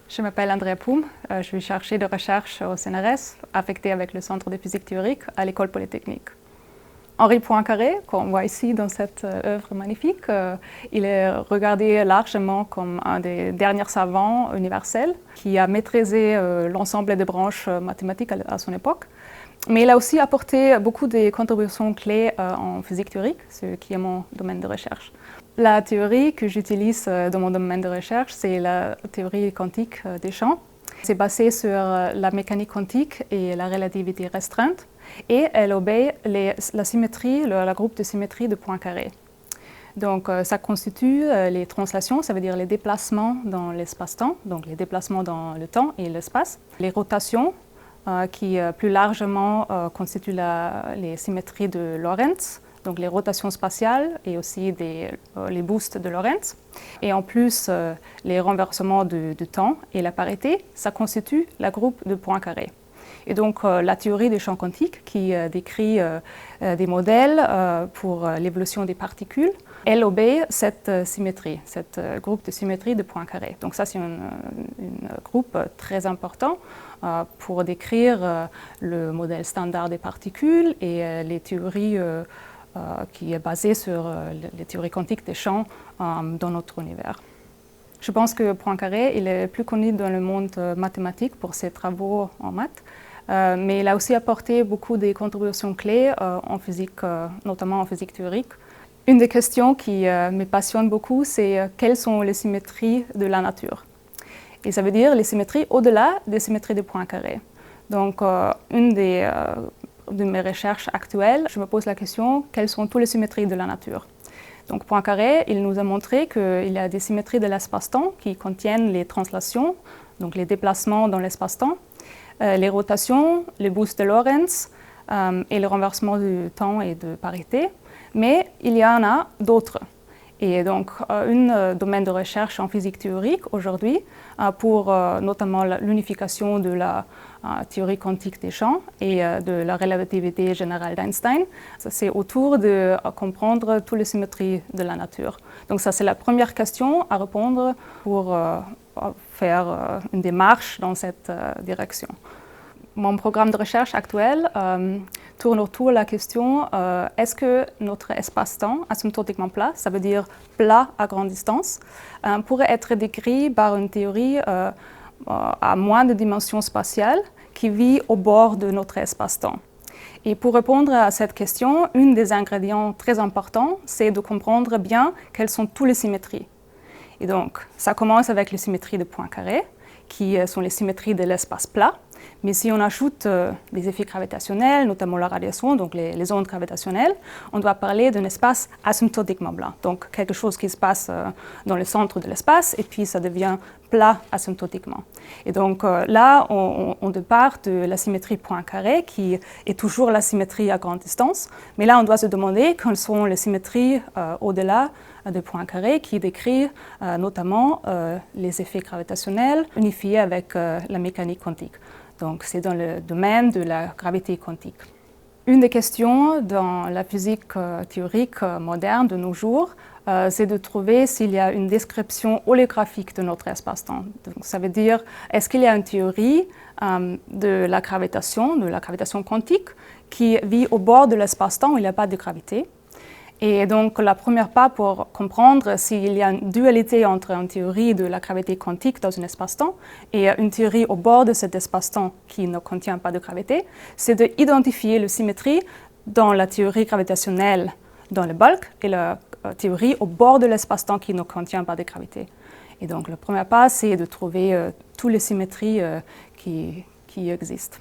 Je m'appelle Andrea Poum, je suis chargée de recherche au CNRS, affectée avec le Centre de physique théorique à l'École polytechnique. Henri Poincaré, qu'on voit ici dans cette œuvre magnifique, il est regardé largement comme un des derniers savants universels qui a maîtrisé l'ensemble des branches mathématiques à son époque. Mais il a aussi apporté beaucoup de contributions clés en physique théorique, ce qui est mon domaine de recherche. La théorie que j'utilise dans mon domaine de recherche, c'est la théorie quantique des champs. C'est basé sur la mécanique quantique et la relativité restreinte, et elle obéit la symétrie, le groupe de symétrie de Poincaré. Donc ça constitue les translations, ça veut dire les déplacements dans l'espace-temps, donc les déplacements dans le temps et l'espace, les rotations, qui plus largement constituent les symétries de Lorentz, donc les rotations spatiales et aussi les boosts de Lorentz. Et en plus, les renversements de temps et la parité, ça constitue la groupe de Poincaré. Et donc la théorie des champs quantiques qui décrit des modèles pour l'évolution des particules, elle obéit cette symétrie, cette groupe de symétrie de Poincaré. Donc ça, c'est un groupe très important pour décrire le modèle standard des particules et les théories qui est basée sur les théories quantiques des champs dans notre univers. Je pense que Poincaré, il est plus connu dans le monde mathématique pour ses travaux en maths, mais il a aussi apporté beaucoup de contributions clés en physique, notamment en physique théorique. Une des questions qui me passionne beaucoup, c'est quelles sont les symétries de la nature. Et ça veut dire les symétries au-delà des symétries de Poincaré. Donc, une de mes recherches actuelles, je me pose la question, quelles sont toutes les symétries de la nature? Donc Poincaré, il nous a montré qu'il y a des symétries de l'espace-temps qui contiennent les translations, donc les déplacements dans l'espace-temps, les rotations, les boosts de Lorentz et le renversement du temps et de parité. Mais il y en a d'autres. Et donc, un domaine de recherche en physique théorique aujourd'hui pour notamment l'unification de la théorie quantique des champs et de la relativité générale d'Einstein, c'est autour de comprendre toutes les symétries de la nature. Donc ça, c'est la première question à répondre pour faire une démarche dans cette direction. Mon programme de recherche actuel tourne autour de la question est-ce que notre espace-temps asymptotiquement plat, ça veut dire plat à grande distance, pourrait être décrit par une théorie à moins de dimensions spatiales qui vit au bord de notre espace-temps. Et pour répondre à cette question, un des ingrédients très importants, c'est de comprendre bien quelles sont toutes les symétries. Et donc, ça commence avec les symétries de Poincaré, qui sont les symétries de l'espace plat. Mais si on ajoute les effets gravitationnels, notamment la radiation, donc les ondes gravitationnelles, on doit parler d'un espace asymptotiquement plat. Donc quelque chose qui se passe dans le centre de l'espace et puis ça devient plat asymptotiquement. Et donc là, on départ de la symétrie Poincaré qui est toujours la symétrie à grande distance. Mais là, on doit se demander quelles sont les symétries au-delà de Poincaré qui décrit notamment les effets gravitationnels unifiés avec la mécanique quantique. Donc c'est dans le domaine de la gravité quantique. Une des questions dans la physique théorique moderne de nos jours, c'est de trouver s'il y a une description holographique de notre espace-temps. Donc ça veut dire, est-ce qu'il y a une théorie de la gravitation quantique, qui vit au bord de l'espace-temps où il n'y a pas de gravité? Et donc, la première pas pour comprendre s'il y a une dualité entre une théorie de la gravité quantique dans un espace-temps et une théorie au bord de cet espace-temps qui ne contient pas de gravité, c'est d'identifier la symétrie dans la théorie gravitationnelle dans le bulk et la théorie au bord de l'espace-temps qui ne contient pas de gravité. Et donc, le premier pas, c'est de trouver toutes les symétries qui existent.